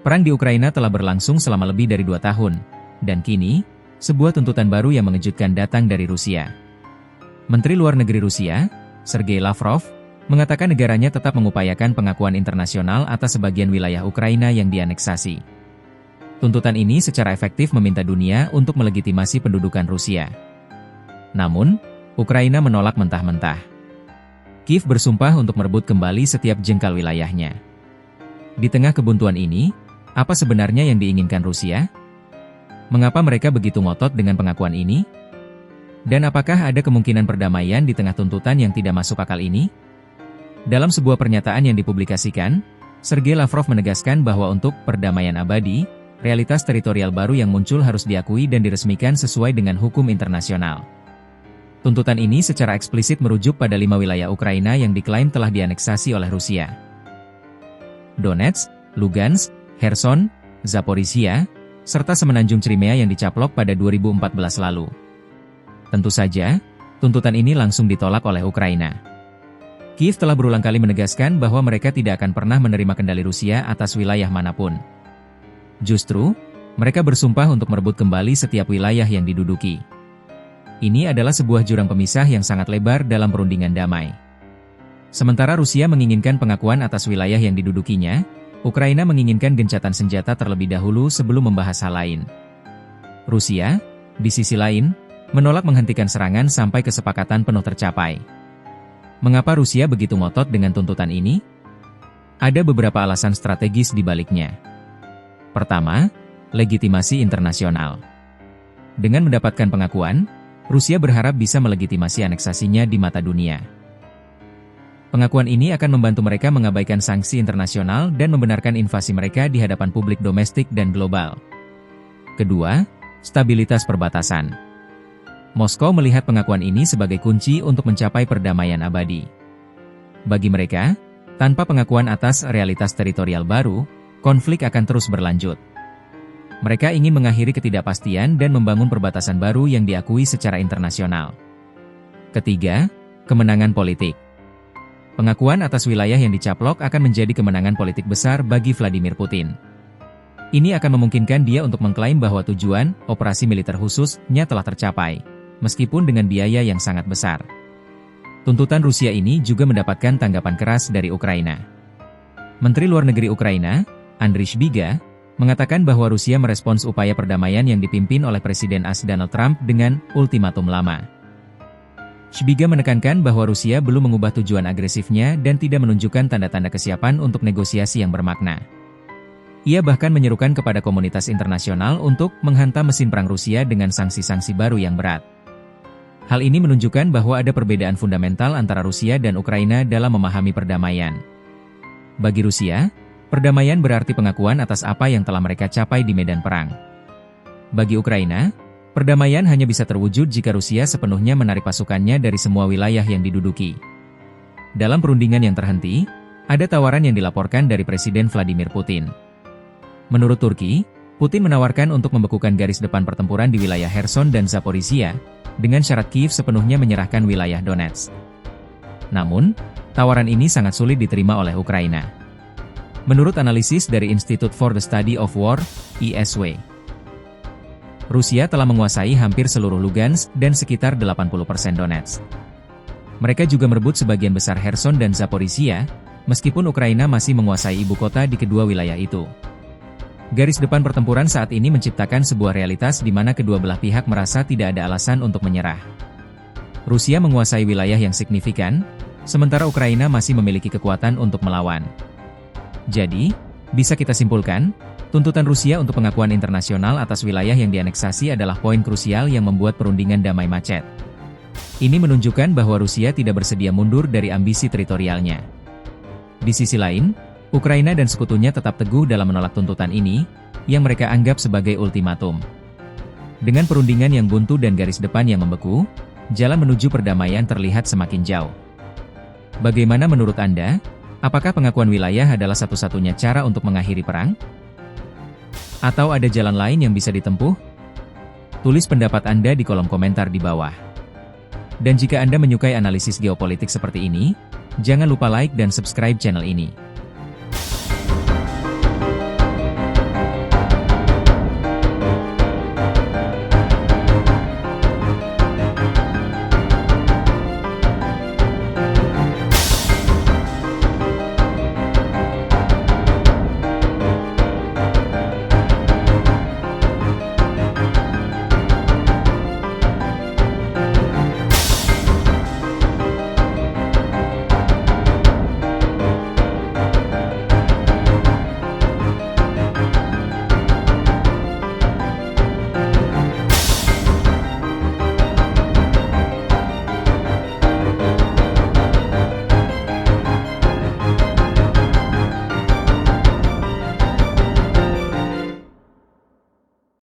Perang di Ukraina telah berlangsung selama lebih dari 2 tahun, dan kini, sebuah tuntutan baru yang mengejutkan datang dari Rusia. Menteri Luar Negeri Rusia, Sergei Lavrov, mengatakan negaranya tetap mengupayakan pengakuan internasional atas sebagian wilayah Ukraina yang dianeksasi. Tuntutan ini secara efektif meminta dunia untuk melegitimasi pendudukan Rusia. Namun, Ukraina menolak mentah-mentah. Kiev bersumpah untuk merebut kembali setiap jengkal wilayahnya. Di tengah kebuntuan ini, apa sebenarnya yang diinginkan Rusia? Mengapa mereka begitu ngotot dengan pengakuan ini? Dan apakah ada kemungkinan perdamaian di tengah tuntutan yang tidak masuk akal ini? Dalam sebuah pernyataan yang dipublikasikan, Sergei Lavrov menegaskan bahwa untuk perdamaian abadi, realitas teritorial baru yang muncul harus diakui dan diresmikan sesuai dengan hukum internasional. Tuntutan ini secara eksplisit merujuk pada 5 wilayah Ukraina yang diklaim telah dianeksasi oleh Rusia. Donetsk, Lugansk, Kherson, Zaporizhia, serta semenanjung Crimea yang dicaplok pada 2014 lalu. Tentu saja, tuntutan ini langsung ditolak oleh Ukraina. Kiev telah berulang kali menegaskan bahwa mereka tidak akan pernah menerima kendali Rusia atas wilayah manapun. Justru, mereka bersumpah untuk merebut kembali setiap wilayah yang diduduki. Ini adalah sebuah jurang pemisah yang sangat lebar dalam perundingan damai. Sementara Rusia menginginkan pengakuan atas wilayah yang didudukinya, Ukraina menginginkan gencatan senjata terlebih dahulu sebelum membahas hal lain. Rusia, di sisi lain, menolak menghentikan serangan sampai kesepakatan penuh tercapai. Mengapa Rusia begitu ngotot dengan tuntutan ini? Ada beberapa alasan strategis di baliknya. Pertama, legitimasi internasional. Dengan mendapatkan pengakuan, Rusia berharap bisa melegitimasi aneksasinya di mata dunia. Pengakuan ini akan membantu mereka mengabaikan sanksi internasional dan membenarkan invasi mereka di hadapan publik domestik dan global. Kedua, stabilitas perbatasan. Moskow melihat pengakuan ini sebagai kunci untuk mencapai perdamaian abadi. Bagi mereka, tanpa pengakuan atas realitas teritorial baru, konflik akan terus berlanjut. Mereka ingin mengakhiri ketidakpastian dan membangun perbatasan baru yang diakui secara internasional. Ketiga, kemenangan politik. Pengakuan atas wilayah yang dicaplok akan menjadi kemenangan politik besar bagi Vladimir Putin. Ini akan memungkinkan dia untuk mengklaim bahwa tujuan operasi militer khususnya telah tercapai, meskipun dengan biaya yang sangat besar. Tuntutan Rusia ini juga mendapatkan tanggapan keras dari Ukraina. Menteri Luar Negeri Ukraina, Andriy Sybiga, mengatakan bahwa Rusia merespons upaya perdamaian yang dipimpin oleh Presiden AS Donald Trump dengan ultimatum lama. Sybiga menekankan bahwa Rusia belum mengubah tujuan agresifnya dan tidak menunjukkan tanda-tanda kesiapan untuk negosiasi yang bermakna. Ia bahkan menyerukan kepada komunitas internasional untuk menghantam mesin perang Rusia dengan sanksi-sanksi baru yang berat. Hal ini menunjukkan bahwa ada perbedaan fundamental antara Rusia dan Ukraina dalam memahami perdamaian. Bagi Rusia, perdamaian berarti pengakuan atas apa yang telah mereka capai di medan perang. Bagi Ukraina, perdamaian hanya bisa terwujud jika Rusia sepenuhnya menarik pasukannya dari semua wilayah yang diduduki. Dalam perundingan yang terhenti, ada tawaran yang dilaporkan dari Presiden Vladimir Putin. Menurut Turki, Putin menawarkan untuk membekukan garis depan pertempuran di wilayah Kherson dan Zaporizhia, dengan syarat Kiev sepenuhnya menyerahkan wilayah Donetsk. Namun, tawaran ini sangat sulit diterima oleh Ukraina. Menurut analisis dari Institute for the Study of War, ISW, Rusia telah menguasai hampir seluruh Lugansk dan sekitar 80% Donetsk. Mereka juga merebut sebagian besar Kherson dan Zaporizhia, meskipun Ukraina masih menguasai ibu kota di kedua wilayah itu. Garis depan pertempuran saat ini menciptakan sebuah realitas di mana kedua belah pihak merasa tidak ada alasan untuk menyerah. Rusia menguasai wilayah yang signifikan, sementara Ukraina masih memiliki kekuatan untuk melawan. Jadi, bisa kita simpulkan, tuntutan Rusia untuk pengakuan internasional atas wilayah yang dianeksasi adalah poin krusial yang membuat perundingan damai macet. Ini menunjukkan bahwa Rusia tidak bersedia mundur dari ambisi teritorialnya. Di sisi lain, Ukraina dan sekutunya tetap teguh dalam menolak tuntutan ini, yang mereka anggap sebagai ultimatum. Dengan perundingan yang buntu dan garis depan yang membeku, jalan menuju perdamaian terlihat semakin jauh. Bagaimana menurut Anda? Apakah pengakuan wilayah adalah satu-satunya cara untuk mengakhiri perang? Atau ada jalan lain yang bisa ditempuh? Tulis pendapat Anda di kolom komentar di bawah. Dan jika Anda menyukai analisis geopolitik seperti ini, jangan lupa like dan subscribe channel ini.